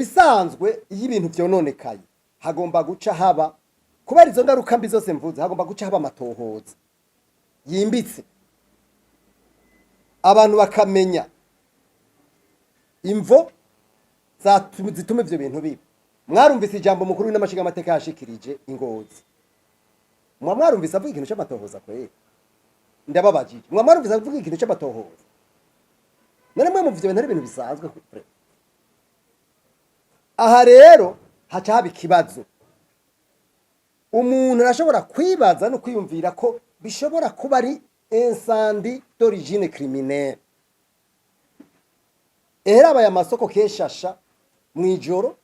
bisanzwe iyo ibintu byononekaye hagomba guca haba kubera izo ngaruka mbi zose mvuze, hagomba guca haba amatohoza yimbitse, abantu bakamenya imvo zituma ivyo bintu biba. Mwarumvise ijambo mukuru w'inamashinga amateka yashikirije Ingozi, mwarumvise avuga ikintu c'amatohoza kwera? Ndababajije, mwarumvise avuga ikintu c'amatohoza? None mwe muvyo bintu ari ibintu bisanzwe kure. Aha rero haca haba ikibazo, umuntu arashobora kwibaza no kwiyumvira ko bishobora kuba ari incendie d'origine criminelle. Abaye amasoko keshasha mw'ijoro,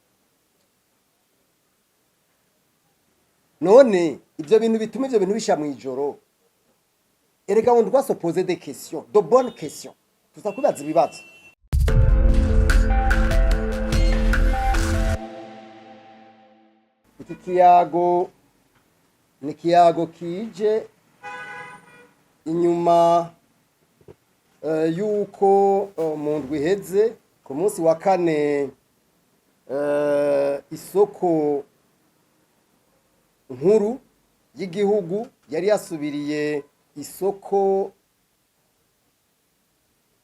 none ivyo bintu bituma ivyo bintu bisha mw'ijoro. Erega on doit se poser des questions, de bonnes questions. Tuza kubaza ibibazo. Iki kiyago ni kiyago kije inyuma yuko mu ndwi iheze ku munsi wa kane isoko nkuru y'igihugu yari yasubiriye isoko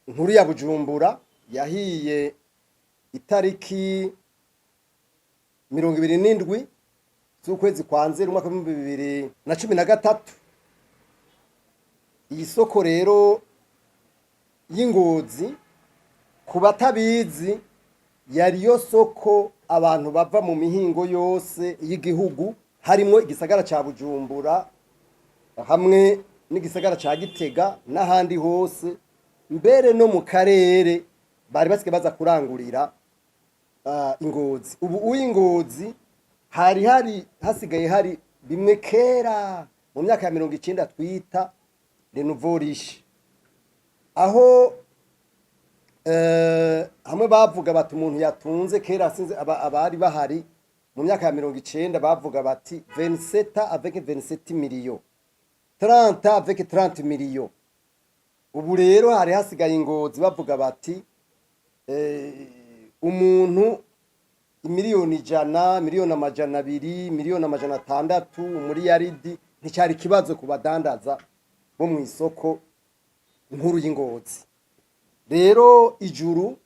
nkuru ya Bujumbura yahiye itariki 27 z'ukwezi kwa Nzeri umwaka wa 2013. Iyi soko rero y'Ingozi ku batabizi yari yo soko abantu bava mu mihingo yose y'igihugu, harimo igisagara ca Bujumbura hamwe n'igisagara ca Gitega n'ahandi hose, mbere no mu karere bari basike baza kurangurira Ingozi. Ubu uy'Ingozi hari hasigaye hari bimwe kera mu myaka ya 90 twita le nouveau riche, aho hamwe bavuga bati umuntu yatunze kera sinze abari bahari mu myaka ya 90 bavuga bati 27 avec 27 millions, 30 avec 30 millions. Ubu rero hari hasigaye Ingozi bavuga bati umuntu miliyoni 100, miliyoni 200, miliyoni 600, umuriyaridi nticyari kibazo ku badandaza bo mu isoko nkuru y'Ingozi. Rero ijuru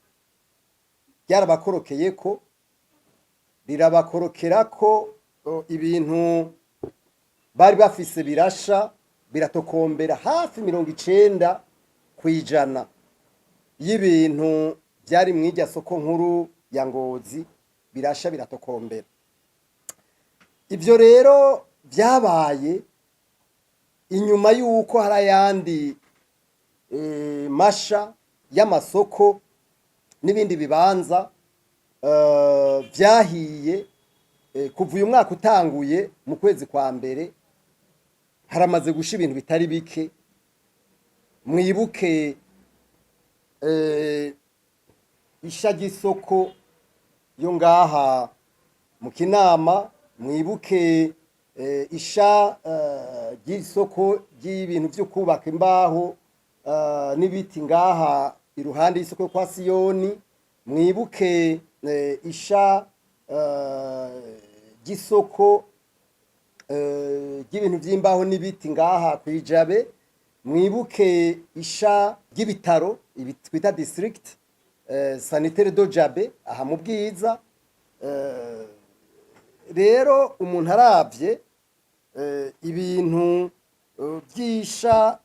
ryarabakorokeye ko rirabakorokera ko ibintu bari bafise birasha biratokombera hafi 90% y'ibintu byari mw'ijya soko nkuru ya Ngozi birasha biratokombera. Ivyo rero byabaye inyuma yuko harayandi masha y'amasoko n'ibindi bibanza byahiye kuva uyu mwaka utanguye mu kwezi kwa mbere. Haramaze gusha ibintu bitari bike. Mwibuke isha ry'isoko yo ngaha mu Kinama, mwibuke isha ry'isoko ry'ibintu byo kubaka imbaho n'ibiti ngaha iruhande y'isoko kwa Siyoni, mwibuke isha ry'isoko ry'ibintu by'imbaho n'ibiti ngaha kwijabe, mwibuke isha ry'ibitaro twita district sanitaire do Jabe aha mu Bwiza. Rero umuntu aravye ibintu byisha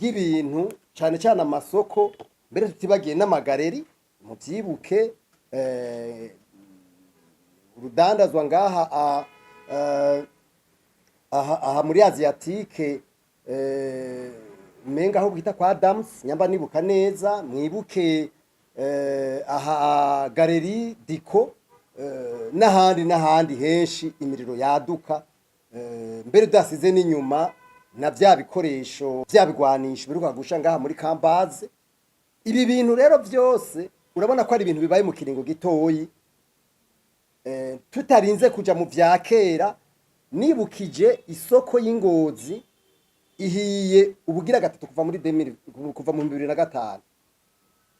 ry'ibintu cyane cyane amasoko, mbere tutibagiye n'amagareri mu byibuke urudandazwa ngaha aha muri Asiatique menga aho bwita kwa Adams nyamba nibuka neza, mwibuke aha galeri diko n'ahandi henshi imiriro yaduka, mbere dasize n'inyuma na bya bikoresho byabigwanisha biruka gusha ngaha muri Kambaze. Ibi bintu rero byose urabona ko ari ibintu bibaye mu kiringo gitoyi, tutarinze kuja mu vya kera. Nibukije isoko y'Ingozi ihiye ubugira gatatu kuva muri 2005,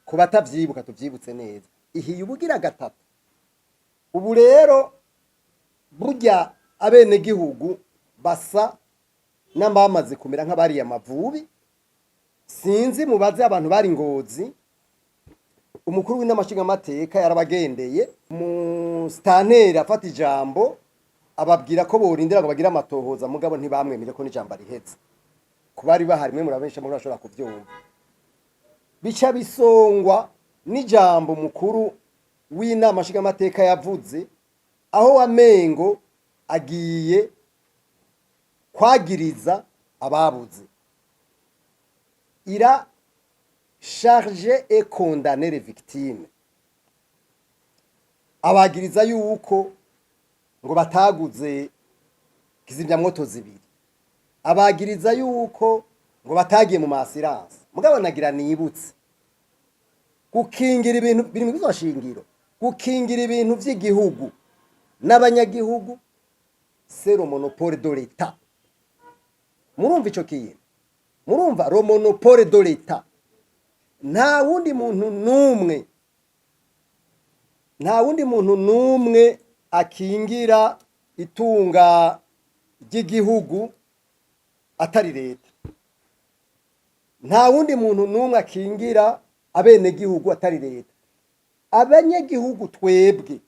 ku batavyibuka tuvyibutse neza, ihiye ubugira gatatu ubu rero burya abenegihugu basa n'abamaze kumera nk'abariye amavubi. Sinzi mubaze abantu bari Ngozi, umukuru w'inamashingamateka yarabagendeye, umusitanteri afata ijambo ababwira ko borindira ngo bagire amatohoza, mugabo ntibamwemere ko n'ijambo rihetse. Kubari bahari mwe murabensha muri bashobora kuvyumva. Bica bisongwa n'ijambo mukuru w'inamashingamateka yavuze, aho wamengo agiye kwagiriza ababuze. Ira charge et condamner les victimes. Abagiriza yuko ngo bataguze kizimyamwoto zibiri. Abagiriza yuko ngo batagiye mu masirance. Mugabo nagira nibutse gukingira ibintu biri mu bizashingiro, gukingira ibintu by'igihugu n'abanyagihugu, c'est le monopole de l'État. Murumva ico kiye? Murumva le monopole de l'État. Nta wundi muntu numwe akingira itunga ry'igihugu atari leta. Nta wundi muntu numwe akingira abenegihugu atari leta. Abanyagihugu twebwe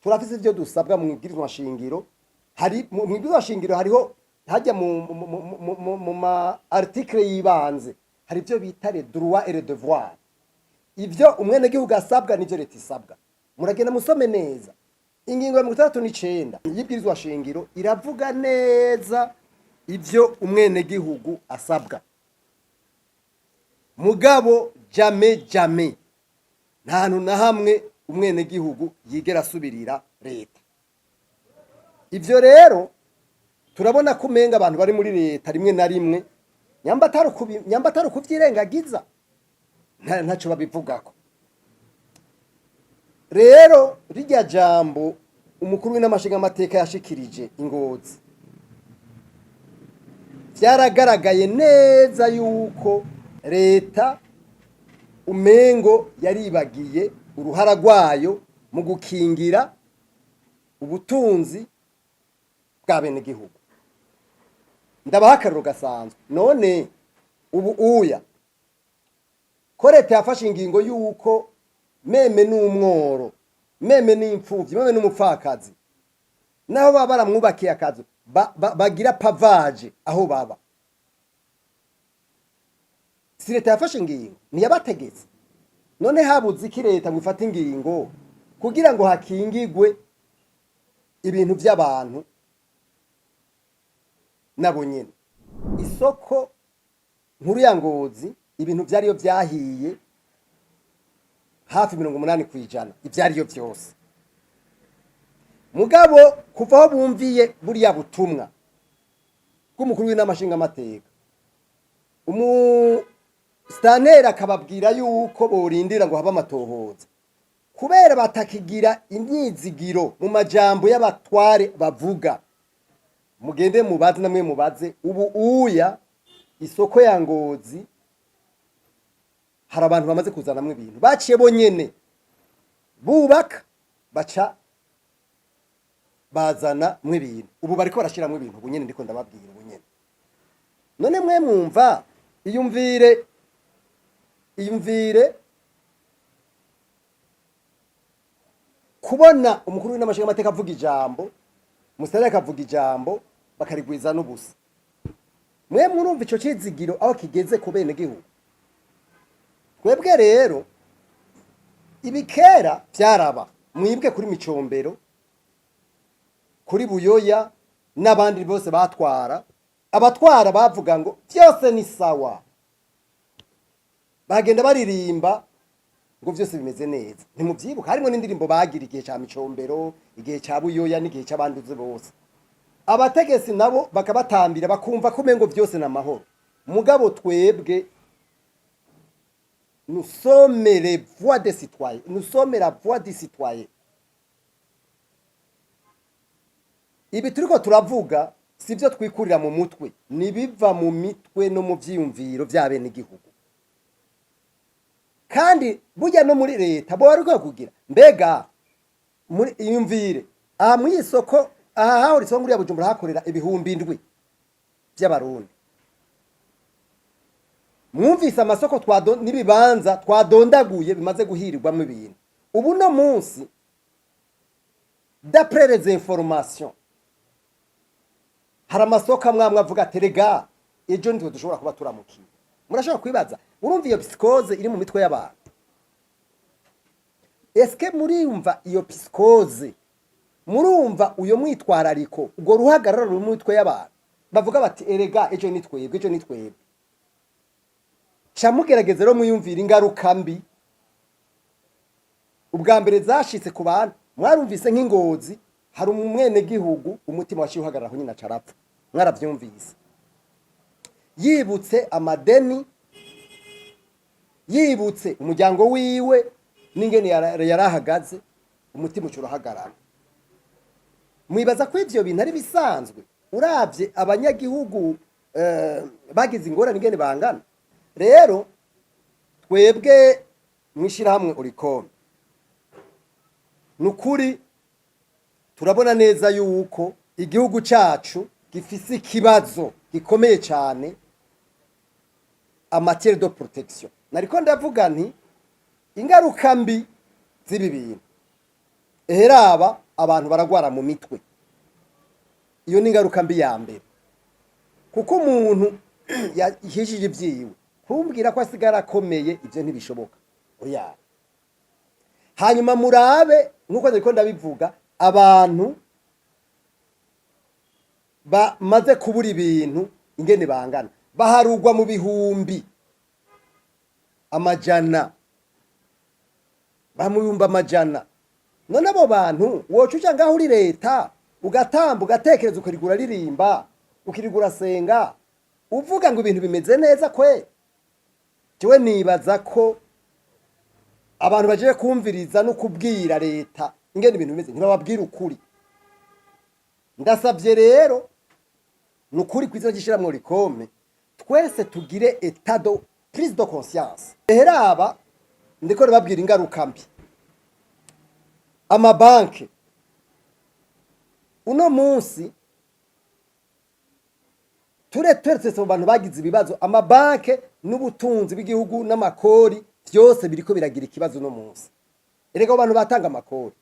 turafise ivyo dusabwa mu bwirizwa shingiro. Hari mu bwirizwa shingiro hariho hajya mu ma article yibanze, hari ivyo bita les droits et les devoirs. Ivyo umwenegihugu asabwa n'ivyo leta isabwa. Muragenda musome neza. Ingingo ya 39 y'ibwirizwa shingiro iravuga neza ivyo umwenegihugu asabwa. Mugabo jamais nta hantu na hamwe umwenegihugu yigera asubirira leta. Ivyo rero turabona ko umenga abantu bari muri leta rimwe na rimwe nyambataro kuvyirengagiza ntaco babivugako. Rero rijya jambo umukuru w'inamashingamateka yashikirije Ngozi, vyaragaragaye neza yuko leta umengo yaribagiye uruhara rwayo mu gukingira ubutunzi bwa bene gihugu. Ndabaha akarero gasanzwe. None ubu uya ko leta yafashe ingingo yuko meme n'umworo, meme n'imfuvyi, meme n'umupfakazi, naho baba baramwubakiye akazu bagira pavage aho baba. Si leta yafashe ingingo niyabategetse. None habuze iki leta ngufata ingingo kugira ngo hakingigwe ibintu by'abantu nabo nyene. Isoko nkuru ya Ngozi ibintu byariyo byahiye hafi 80% ibyariyo byose. Mugabo kuva aho bumviye buriya butumwa bw'umukuru w'inamashingamateka, stanera akababwira yuko borindira ngo haba amatohoza kubera batakigira imyizigiro mu majambo y'abatware bavuga. Mugende mubaze namwe mubaze ubu uya isoko ya Ngozi hari abantu bamaze kuzanamwe ibintu baciye bonyene bubaka baca bazana mwe ibintu. Ubu bariko barashiramwe ibintu ubu nyene ndiko ndababwira ubu nyene. None mwe mwumva iyumvire kubona umukuru w'inamashingamateka avuga ijambo, musitanteri akavuga ijambo bakarigwiza n'ubusa. Mwe murumva ico cizigiro aho kigeze ku bene gihugu. Twebwe rero ibikera byaraba mwibwe kuri Micombero, kuri Buyoya n'abandi bose batwara, abatwara bavuga ngo byose ni sawa, bagenda baririmba ngo byose bimeze neza. Ntimubyibuka harimo n'indirimbo bagira igihe cya Micombero, igihe cya Buyoya n'igihe cy'abanduze bose. Abategesi nabo bakabatambira bakumva ko mengo byose na mahoro. Mugabo twebwe nous sommes les voix des citoyens, nous sommes la voix des citoyens. Ibi turiko turavuga sivyo twikurira mu mutwe, nibiva mu mitwe no mu vyiyumviro by'abene igihugu. Kandi burya no muri leta bo bariko kugira mbega muri iyumvire aha mu isoko aha haho risongo ya Bujumbura hakorera ibihumbi 7 by'abarundi. Mwumvise amasoko n'ibibanza twadondaguye bimaze guhirirwamo ibintu. Ubu no munsi d'après les informations hari amasoko amwe avuga ati rega ejo nitwe dushobora kuba turamukiye. Murashobora kwibaza urumva iyo psychose iri mu mitwe y'abantu. Eske murumva iyo psychose, murumva uyo mwitwarariko ubwo ruhagarara ruri mu mitwe y'abantu bavuga bati erega ejo nitwebwe. Camugerageze rero muyumvira ingaruka mbi ubwa mbere zashitse ku bantu. Mwarumvise nk'ingozi hari umwene gihugu umutima waciye uhagarara nyina carapfa, mwaravyumvise. Yibutse amadeni, yibutse umuryango wiwe n'ingene yarahagaze, umutima ucurahagarara. Mwibaza ko ivyo bintu ari bisanzwe uravye abanyagihugu bagize ingorane ingene bangana. Rero twebwe mwishira hamwe urikome nukuri turabona neza yuko igihugu cacu gifise ikibazo gikomeye cyane amatière de protection. Nariko ndavuga nti ingaruka mbi z'ibi bintu eheraba abantu baragwara mu mitwe. Iyo ni ingaruka mbi ya mbere kuko umuntu yahishije ivyiwe kumbwira ko asigara akomeye ivyo ntibishoboka. Oya, hanyuma murabe nuko ndiko ndabivuga abantu bamaze kubura ibintu ingene bangana baharugwa mu bihumbi amajana, bamuyumba amajana. None abo bantu wocuca ngaho uri leta ugatamba ugatekereza ukarigura ririmba ukirigura senga uvuga ngo ibintu bimeze neza kwe. Jewe nibaza ko abantu baje kumviriza no kubwira leta ingene ibintu bimeze ntibababwira ukuri. Ndasavye rero nukuri kwizera gishiramwe rikome twese tugire état de prise de conscience. Eheraba ndiko babwira ingaruka mbi amabanke uno munsi turetse mu bantu bagize ibibazo amabanke n'ubutunzi bw'igihugu n'amakori byose biriko biragira ikibazo no munsi. Erega abantu batanga amakori,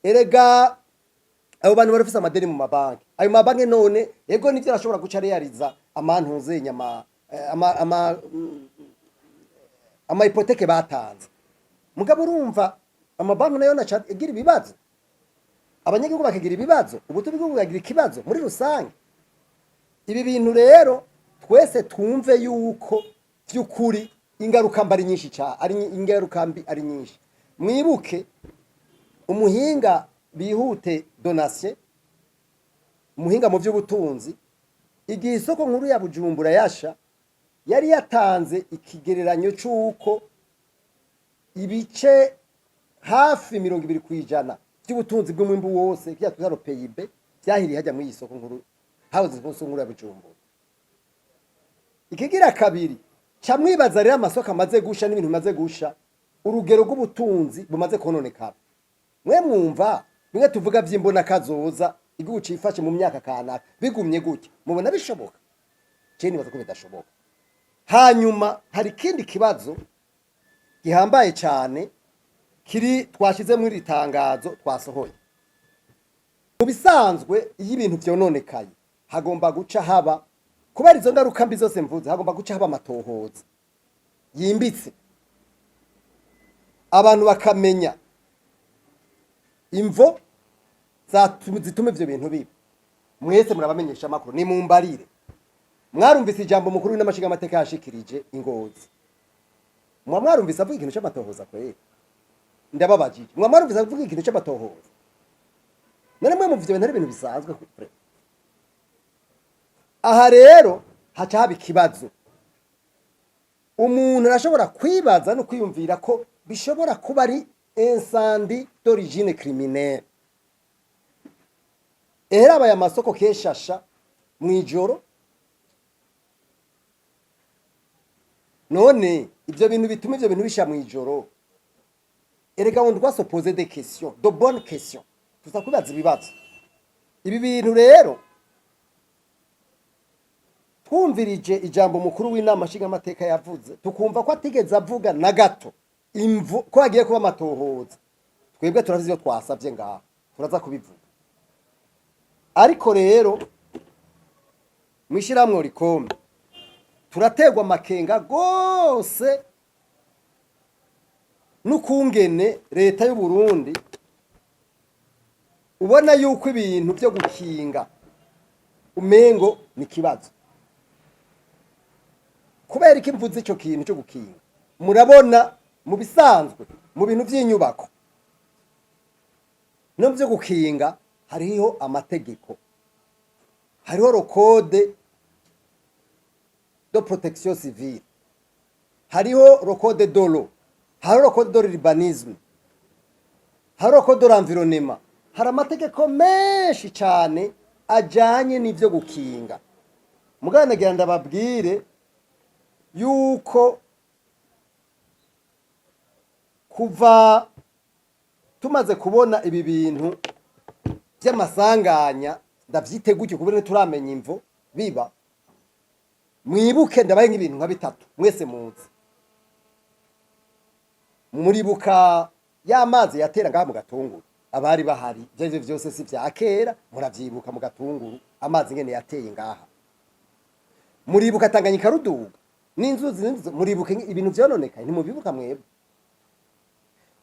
erega abo bantu barafise amadeni mu mabanke. Ayo mabanke none yego nivyo arashobora guca realiza amantuze nyama ama hypothèque batanze. Mugabo urumva amabanki nayo nagira ibibazo, abanyagihugu bakagira ibibazo, ubutunzi bw'igihugu bwagira ikibazo muri rusange. Ibi bintu rero twese twumve yuko by'ukuri ingaruka mbi ari nyinshi cyane, ingaruka mbi ari nyinshi. Mwibuke umuhinga bihute donation, umuhinga mu by'ubutunzi, igihe isoko nkuru ya Bujumbura yasha yari yatanze ikigereranyo cy'uko ibice hafi 20% by'ubutunzi bw'umwimbu wose cyatuzaro PIB byahiriye hajya mu isoko nkuru habuze isoko nkuru ya Bujumbura. Ikigira kabiri camwibaza rero amasoko amaze gusha n'ibintu bimaze gusha, urugero rw'ubutunzi bumaze kononekara. Mwe mwumva bimwe tuvuga by'imbona kazoza igihugu cifashe mu myaka kanaka bigumye gutya mubona bishoboka? Je nibaza ko bidashoboka. Hanyuma hari ikindi kibazo gihambaye cyane kiri twashize muri ritangazo twasohoye. Mu bisanzwe iyo ibintu byononekaye hagomba guca haba kubera izo ngaruka mbi zose mvuze, hagomba guca haba amatohoza yimbitse, abantu bakamenya imvo zituma ivyo bintu biba. Mwese murabamenyesha makuru ni mumbarire. Mwarumvise ijambo mukuru n'amashinga amateka yashikirije Ingozi. Mwarumvise avuga ikintu cy'amatohoza kwere? Ndababajije. Mwarumvise avuga ikintu cy'amatohoza? None mwe muvyo bintu ari ibintu bisanzwe kure. Aha rero haca haba ikibazo. Umuntu arashobora kwibaza no kwiyumvira ko bishobora kuba ari incendie d'origine criminelle. Ehera aya masoko keshasha mw'ijoro. None ibyo bintu bituma ibyo bintu bisha mw'ijoro. Erega on doit se poser des questions, de bonnes questions. tuza kubaza ibibazo. Ibi bintu rero twumvirije ijambo mukuru w'inama nshingamateka yavuze, tukumva ko atigeze avuga na gato imvu ko agiye kuba amatohoza. Twebwe turazi ibyo twasabye ngaha, turaza kubivuga. Ariko rero mwishiramwe rikombe turategwa amakenga gose n'ukungene leta y'u Burundi ubona yuko ibintu byo gukinga umengo ni kibazo. Kubera iki mvuze ico kintu cyo gukinga? Murabona mu bisanzwe mu bintu by'inyubako no byo gukinga hariho amategeko, hariho le code de protection civile, hariho le code de l'eau, hariho le code de l'urbanisme, hariho le code de l'environnement. Hari amategeko menshi cyane ajanye n'ivyo gukinga. Muganagira ndababwire yuko kuva tumaze kubona ibi bintu by'amasanganya ndavyiteguye kubera turamenya imvo biba, mwibuke ndabaye nk'ibintu nka bitatu mwese muzi. Muribuka y'amazi yatera ngaha mu Gatunguru, abari bahari byo byose si vya kera, muravyibuka mu Gatunguru amazi ngene yateye ngaha. Muribuka Tanganyika ruduga n'inzuzi, muribuka ibintu vyononekaye, ntimubibuka mwebwe?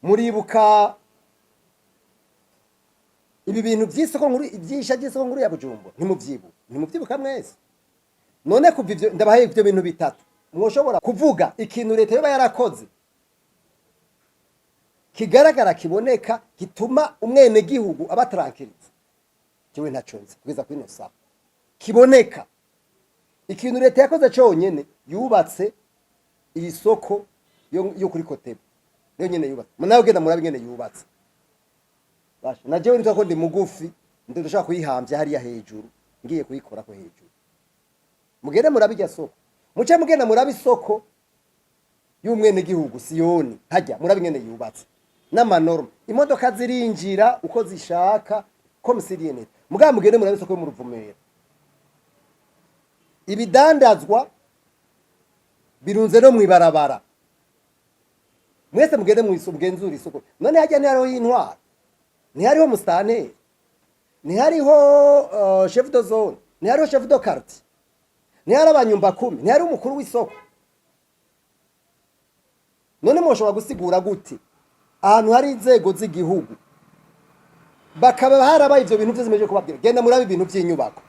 Muribuka ibi bintu by'isoko nkuru, ibyisha by'isoko nkuru ya Bujumbura, ntimuvyibuka mwese? None kuva ivyo ndabahaye ivyo bintu bitatu, mwoshobora kuvuga ikintu leta yoba yarakoze kigaragara kiboneka gituma umwene gihugu abatrankiritse? Jewe ntacunze kugeza kuri no saha kiboneka. Ikintu leta yakoze cyonyene, yubatse iyi soko yo kuri Kotebe, niyo nyene yubatse. Munawe genda murabe ngene yubatse. Basha na jewe nitwa ko ndi mugufi, ndashaka kuyihambya hariya hejuru, ngiye kuyikora ko hejuru. Mugende murabe irya soko, muce mugenda murabe isoko y'umwene gihugu Siyoni, hajya murabe ngene yubatse n'amanorma. Imodoka zirinjira uko zishaka comme si rien n'était. Mugamba mugende murabe isoko yo mu Ruvumera, ibidandazwa birunze no mwibarabara. Mwese mugende mugenzura isoko. None hajya ntihariho y'intwara, ntihariho mustanteri, ntihariho chef de zone, ntihariho chef de quartier, ntihariho abanyumba 10, ntihariho umukuru w'isoko. None mwoshobora gusigura gute ahantu hari inzego z'igihugu bakaba harabaye ivyo bintu byose meje kubabwira? Genda murabe ibintu by'inyubako,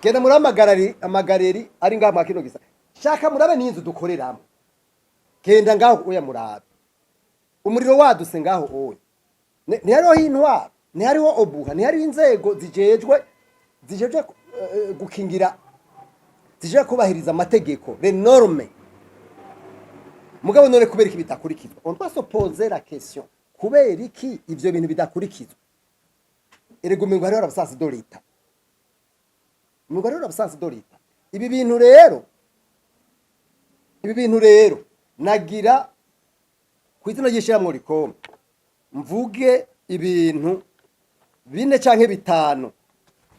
genda murabe amagareri ari ngaha mu kino gisa, shaka murabe n'inzu dukoreramo, genda ngaho oya murabe umuriro waduse ngaho oya. Ntihariho intwara, ntihariho obuha, ntihariho inzego zijejwe gukingira, zijejwe kubahiriza amategeko, les normes. Mugabo none kubera iki bitakurikizwa? On doit se poser la question, kubera iki ivyo bintu bidakurikizwa? Erego mengo hariho abasansi do leta, mengo hariho abasansi do leta. Ibi bintu rero nagira kwizina yishiramwe rikombe mvuge ibintu 4 canke 5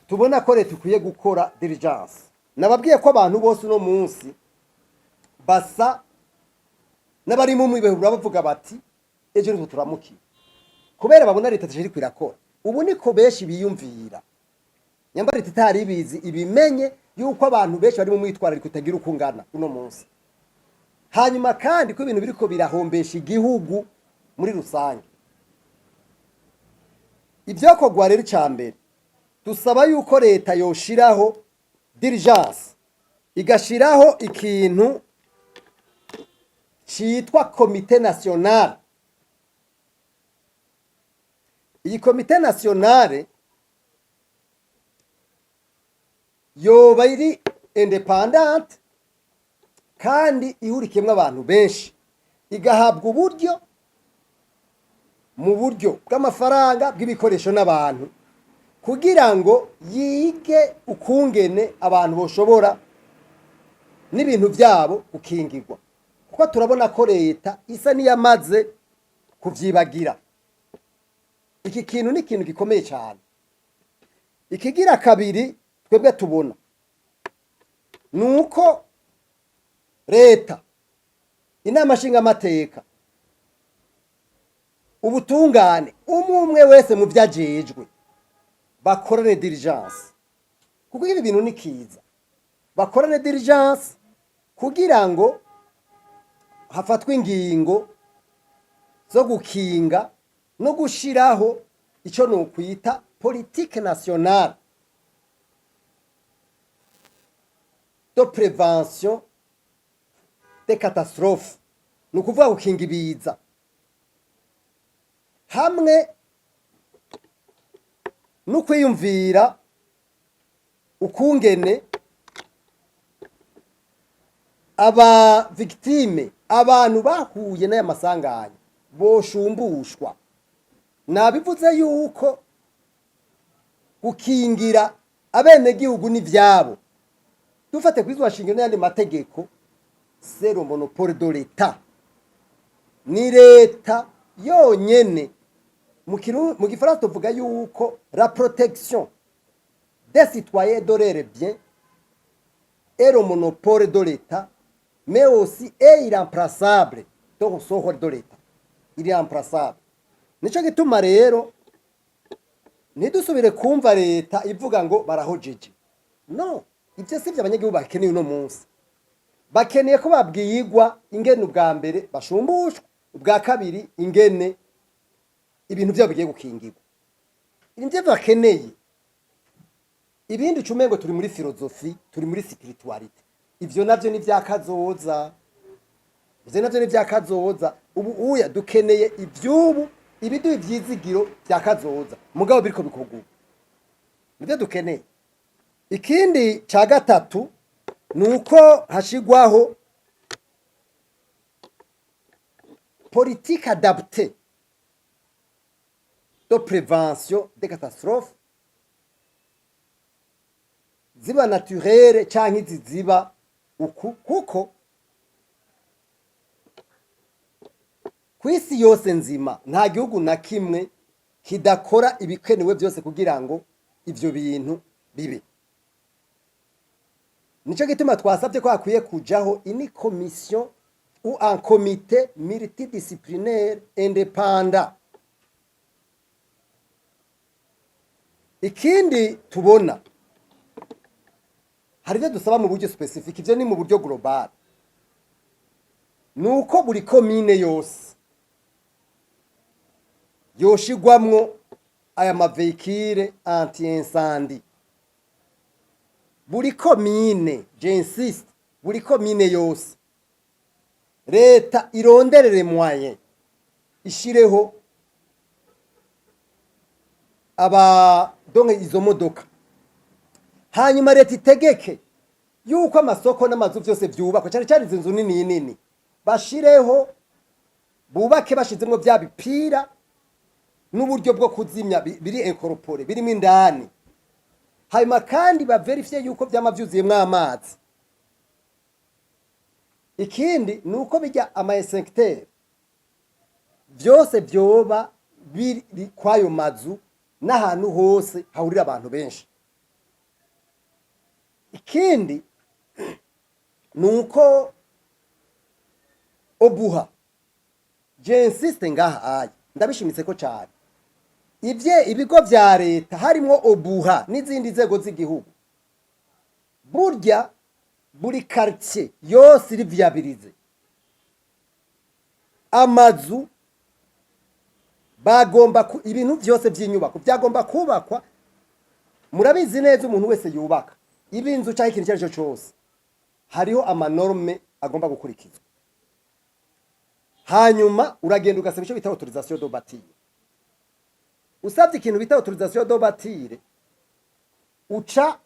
tubona ko leta ikwiye gukora diligence. Nababwiye ko abantu bose no munsi basa n'abari mu mwibehura bavuga bati ejo nzo turamukiye, kubera babona leta tije kwirakora. Ubu niko beshi biyumvira, nyamba leta itari bizi ibimenye yuko abantu beshi bari mu mwitwarariko kutagira ukungana uno munsi. Hanyuma kandi ko ibintu biriko birahombesha igihugu muri rusange. Ibyo kogwa rero cyambere dusaba yuko leta yoshiraho diligence, igashiraho ikintu citwa komite nationale. Iyi komite nationale yoba iri independent kandi ihurikiyemwe abantu benshi, igahabwa uburyo mu buryo bw'amafaranga bw'ibikoresho n'abantu, kugira ngo yige ukungene abantu boshobora n'ibintu byabo gukingirwa. Kuko turabona ko leta isa niyamaze kuvyibagira. iki kintu ni ikintu gikomeye cyane. Ikigira kabiri twebwe tubona nuko leta, inama nshingamateka, ubutungane, umwe wese mu vyajejwe bakorane diligence, kuko ibi bintu ni kiza, bakorane diligence kugira ngo hafatwe ingingo zo gukinga no gushiraho ico no kwita politique nationale de prévention des catastrophes, nukuvuga gukinga ibiza hamwe no kwiyumvira ukungene aba victime, abantu bahuye n'aya masanganya boshumbushwa. Nabivuze yuko gukingira abenegihugu n'ivyabo, dufate kwizwa shingiro n'ayandi mategeko, c'est le monopole de l'État. Ni leta yonyene. Mu gifaransa tuvuga yuko la protection des citoyens et de leurs biens est le monopole de l'État, mais aussi est irremplaçable de ressort de l'État. Irremplaçable. Nico gituma rero ntidusubire kumva leta ivuga ngo barahojeje. No, ivyo sivyo abanyagihugu bakeneye uno munsi. Bakeneye ko babwiyigwa ingene ubwa mbere bashumbushwa, ubwa kabiri ingene ibintu byabo bigiye gukingirwa. Ibyo bakeneye. Ibindi cumengo turi muri filozofi, turi muri spirituality. Ivyo navyo ni vyakazoza. Ivyo navyo ni vyakazoza. Ubu uya dukeneye ivyubu, ibiduha ivyizigiro vyakazoza. Mugabo biriko bikoguka. Nivyo dukeneye. Ikindi ca gatatu nuko hashigwaho politique adaptée de prévention des catastrophes, ziba naturelle canke ziziba uku, kuko kwisi yose nzima nta gihugu na kimwe kidakora ibikenewe byose kugira ngo ivyo bintu bibe. Nico gituma twasabye ko hakwiye kujaho ini commission ou un comité multidisciplinaire indépendant. Ikindi tubona hari byo dusaba mu buryo specific, ivyo ni mu buryo global, nuko buri commune yose yoshigwamwo aya mavehicule anti-incendie. Buri commune, j'insiste, buri commune yose leta ironderere moyen ishireho donke izo modoka, hanyuma leta itegeke yuko amasoko n'amazu byose byubakwa, cyane cyane izo nzu nini nini bashireho, bubake bashizemwo bya bipira n'uburyo bwo kuzimya biri incorporé, birimo indani. Hanyuma kandi baverifye yuko byama byuzuyemwo amazi. Ikindi nuko bijya ama extincteur byose byoba biri kwayo mazu n'ahantu hose hahurira abantu benshi. Ikindi nuko obuha, je insiste ngaha ndabishimitse ko cyane, ibigo vya leta harimo obuha n'izindi nzego z'igihugu, burya buri quartier yose iri viabilize, amazu bagomba ibintu byose by'inyubako byagomba kubakwa. Murabizi neza umuntu wese yubaka ibinzu cyangwa ikintu cyaricyo cyose hariho amanorme agomba gukurikizwa. Hanyuma uragenda ugasaba icyo bita autorisation de bâtir. Usabye ikintu bita autorisation de bâtir, uca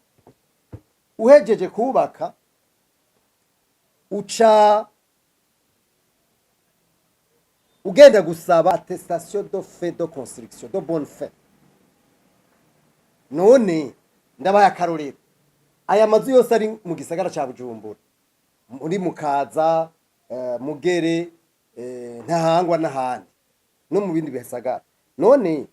uhejeje kubaka, uca ugenda gusaba attestation de fait de construction, de bonne fait. None ndabaye akarorero, aya mazu yose ari mu gisagara ca Bujumbura, muri Mukaza, Mugere, Ntahangwa n'ahandi no mu bindi bisagara. None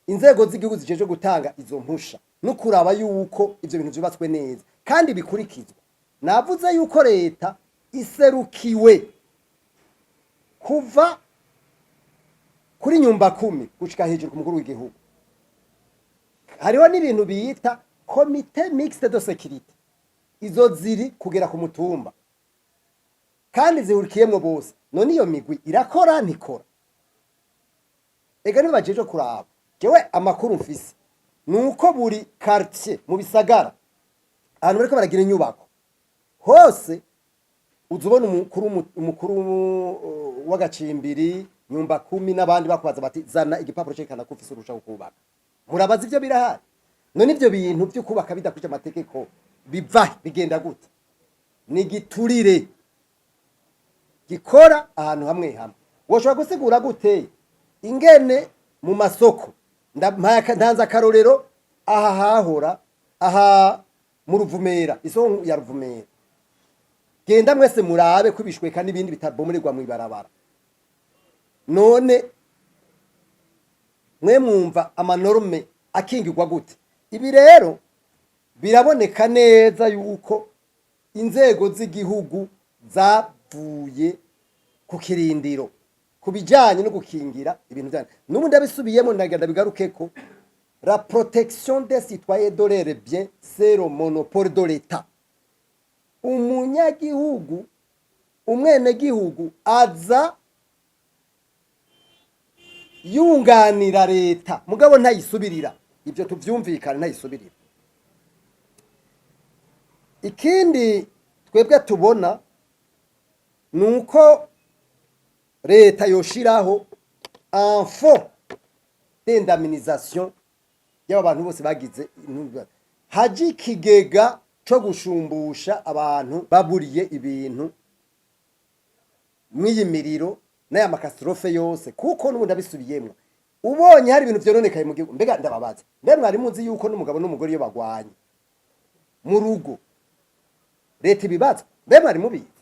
inzego z'igihugu zijeje gutanga izo mpusha no kuraba yuko ivyo bintu vyubatswe neza kandi bikurikizwa. Navuze yuko leta iserukiwe kuva kuri nyumba 10 gushika hejuru ku mukuru w'igihugu. Hariho n'ibintu biyita comité mixte de sécurité, izo ziri kugera ku mutumba kandi zihurikiyemwo bose. None iyo migwi irakora ntikora? Ega nibajeje kuraba. Jewe amakuru mfise nuko buri quartier mu bisagara ahantu bariko baragira inyubako hose uzubona umukuru w'agacimbiri nyumba 10 n'abandi bakwaza bati zana igipapuro cekana ko ufise urusha kubaka. Murabaza ivyo birahari? None ivyo bintu byo kubaka bidakurije amategeko biva bigenda gute? Ni giturire gikora ahantu hamwe hamwe. Woshobora gusigura gute ingene mu masoko ndanza karorero aha hahora aha mu Ruvumera, isoko ya Ruvumera, genda mwese murabe kubishweka n'ibindi bitabomererwa mu ibarabara. None mwe mwumva amanorme akingirwa gute? Ibi rero biraboneka neza yuko inzego z'igihugu zavuye ku kirindiro kubijanye no gukingira ibintu byane. N'ubundi abisubiyemo ndagenda bigarukeko la protection des citoyens de leurs biens c'est le monopole de l'État. Umunyagihugu umwenegihugu aza yunganira leta mugabo ntayisubirira. Ibyo tuvyumvikana ntayisubirira. Ikindi twebwe tubona nuko leta yoshiraho un fonds d'indemnisation y'abantu bose bagize haji kigega cyo gushumbusha abantu baburiye ibintu mwiyimiriro n'aya makastrofe yose kuko n'ubundi abisubiyemo. Ubonye hari ibintu byononekaye mu gihugu mbega ndababaza mbe mwari muzi yuko n'umugabo n'umugore iyo bagwanye mu rugo leta ibibazo mbe mwari mubizi?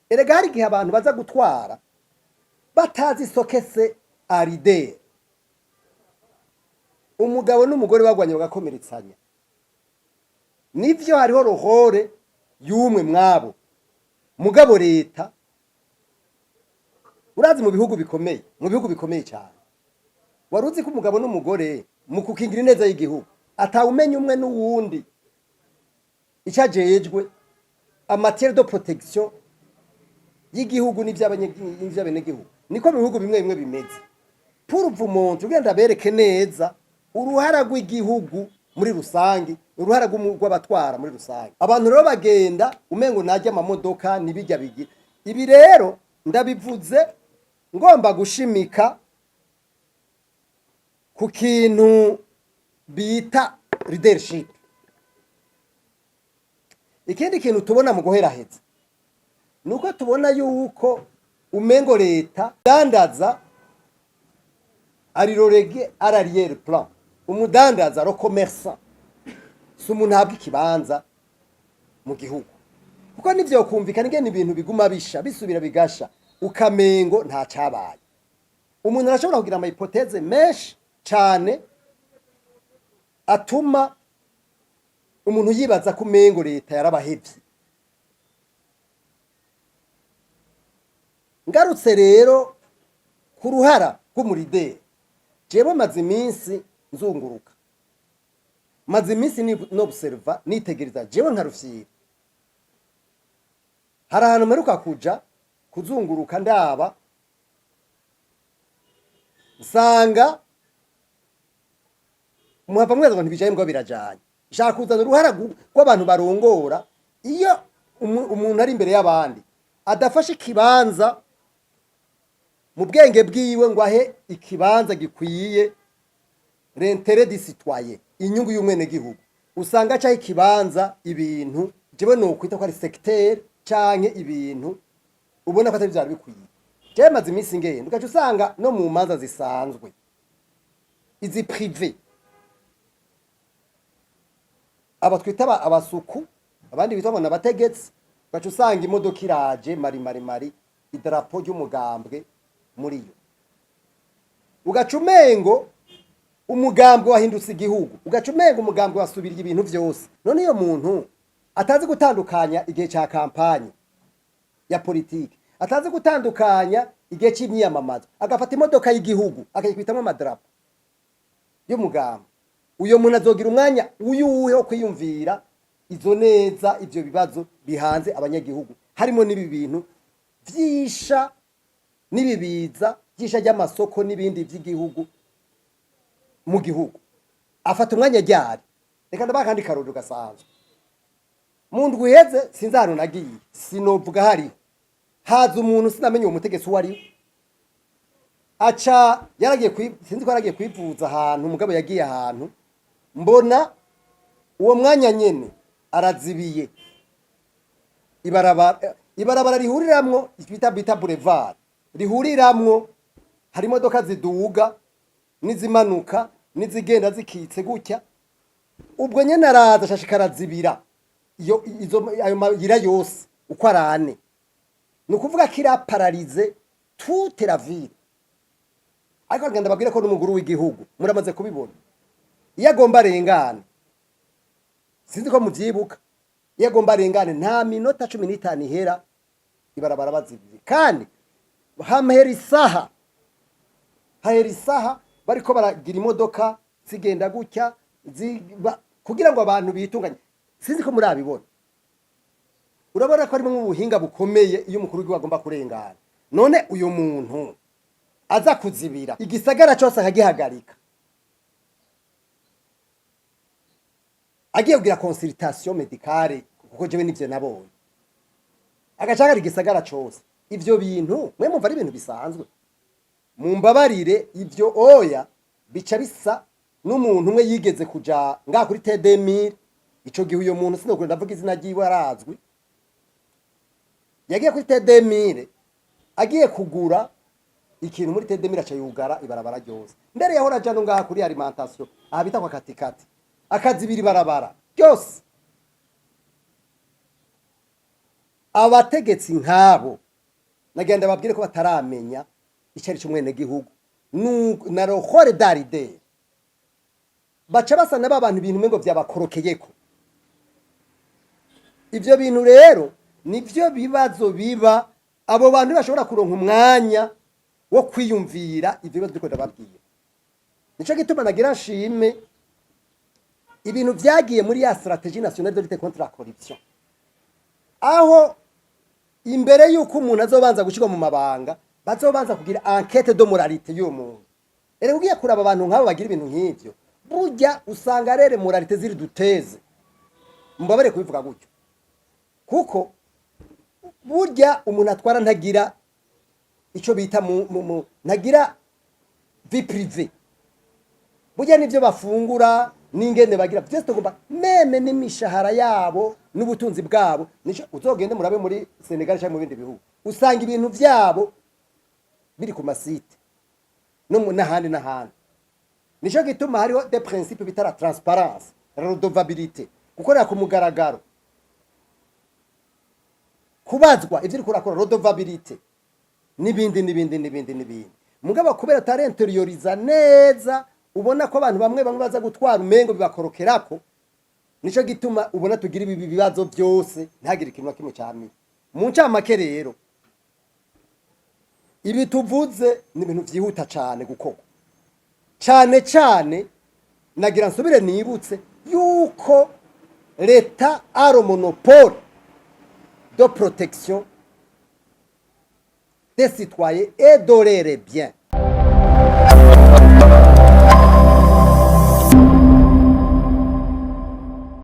Erega hari igihe abantu baza gutwara batazi sokese aride umugabo n'umugore bagwanye bagakomeretsanya. Nivyo hariho rohore y'umwe mwabo mugabo leta urazi mu bihugu bikomeye cyane waruzi ko umugabo n'umugore mu kukingira neza y'igihugu atawumenya umwe n'uwundi icajejwe amatière de protection y'igihugu n'ivy'abenegihugu. Niko mu bihugu bimwe bimwe bimeze. Pour umuntu ugenda bereke neza uruhara rw'igihugu muri rusangi, uruhara rw'abatwara muri rusangi. Abantu rero bagenda umengo najya amamodoka nibijya bigi. Ibi rero ndabivuze ngomba gushimika ku kintu bita leadership. Ikindi kintu tubona mu guheraheza nuko tubona yuko umengo leta dandaza arirorege arariere plan umudandaza ro commerçant sumuntu habwa ikibanza mu gihugu kuko nivyo kumvikana ingene ibintu biguma bisubira bigasha ukamengo nta cabaye. Umuntu arashobora kugira ama hypothèse menshi cyane atuma umuntu yibaza ko umengo leta yarabahevye. Ngarutse rero ku ruhara rw'umurideri jewe maze iminsi nzunguruka, maze iminsi no observa nitegereza jewe nka Rufyiri. Hari ahantu mperuka kuja kuzunguruka ndaba nsanga muhava mweza ngo ntibijaye mbwa birajanye. Shaka kuzana uruhara rw'abantu barongora iyo umuntu ari imbere y'abandi adafashe ikibanza mu bwenge bwiwe ngo ahe ikibanza gikwiye l'intérêt du citoyen, inyungu y'umwene gihugu, usanga cyaho ikibanza ibintu jewe no kwita ko ari secteur canke ibintu ubona ko atari byari bikwiye. Jewe maze iminsi ngenda ugaca usanga no mu manza zisanzwe izi privé abatwita abasuku abandi bitwa ngo abategetsi ugaca usanga imodoka iraje mari idarapo ry'umugambwe muri yo. ugacumengo umugambwe wahindutse igihugu, ugacumengo umugambwe wasubiriye ibintu byose. None iyo muntu atazi gutandukanya igihe cya kampanye ya politiki, atazi gutandukanya igihe cy'imyiyamamazo, agafata imodoka y'igihugu akayikwitamo amadarapo y'umugambwe, uyo muntu azogira umwanya uyuhe wo kwiyumvira izo neza ivyo bibazo bihanze abanyagihugu, harimo n'ibi bintu vyisha n'ibibiza byisha ry'amasoko n'ibindi by'igihugu mu gihugu. Afata umwanya ryari, reka ndabakandi karuru gasanzwe. Mu ndwi iheze sinzano nagiye, sinovuga hari haza umuntu sinamenye uwo mutegetsi wari aca yaragiye sinzi ko yaragiye kwivuza ahantu, umugabo yagiye ahantu, mbona uwo mwanya nyene arazibiye ibarabara rihuriramwo bita boulevard, rihuriramwo hari imodoka ziduga nizimanuka nizigenda zikitse gutya. Ubwo nyene araza shashikara zibira ayo mayira yose uko arane, nukuvuga kira paralize toute la ville. Ariko ngenda babwire ko n'umuguru w'igihugu muramaze kubibona, iyo agomba arengane, sinzi ko muvyibuka, iyo agomba arengane nta minota 15 ihera ibarabara bazibiye, kandi hamhera isaha bariko baragira imodoka zigenda gutya kugira ngo abantu bitunganye. Sinzi ko murabibona, urabona ko ari mu buhinga bukomeye iyo umukuru w'igihugu agomba kurengana. None uyu muntu aza kuzibira igisagara cyose akagihagarika, agiye kugira consultation médicale, kuko jewe nivyo nabonye, agacagara igisagara cyose. Ivyo bintu mwe mumva ari ibintu bisanzwe? Mumbabarire, ivyo oya bica bisa n'umuntu umwe yigeze kuja ngaha kuri T2000. Ico gihe uyo muntu sinokuri ndavuga izina ryiwe arazwi, yagiye kuri T2000 agiye kugura ikintu muri T2000 aca yugara ibarabara ryose. Mbere yahora jano ngaha kuri alimentation abita kwa katikati akazibira ibarabara ryose. Abategetsi nkabo nagenda babwire ko bataramenya icari cy'umwene gihugu na rohore daride, baca basana babantu ibintu mengo vyabakorokeyeko. Ivyo bintu rero nivyo bibazo biba abo bantu bashobora kuronka umwanya wo kwiyumvira ivyo bibazo biko ndababwiye. Nico gituma nagira nshime ibintu vyagiye muri ya stratégie nationale de lutte contre la corruption, aho imbere yuko umuntu azobanza gushirwa mu mabanga bazobanza kugira enquête de moralité y'uwo muntu. Ere ugiye kuraba abantu nk'abo bagira ibintu nk'ivyo, burya usanga rere moralité ziri duteze, mbabare kubivuga gutyo, kuko burya umuntu atwara ntagira ico bita ntagira vie privée. Burya nivyo bafungura n'ingene bagira byose tugomba meme n'imishahara yabo n'ubutunzi bwabo. Nico uzogende murabe muri Senegal cyangwa mu bindi bihugu, usanga ibintu byabo biri ku masite no n'ahandi. Nico gituma hariho des principes bitara transparence, redevabilité, gukorera ku mugaragaro, kubazwa ivyo kurakora redevabilité n'ibindi. Mugabo kubera tare interioriza neza, ubona ko abantu bamwe baza gutwara umengo bibakorokerako. Nico gituma ubona tugira ibi bibazo byose ntagire ikintu kimwe cyamye. Mu ncamake rero ibi tuvuze ni ibintu vyihuta cyane gukorwa, cyane nagira nsubire nibutse yuko leta a le monopole de protection des citoyens et de leurs biens.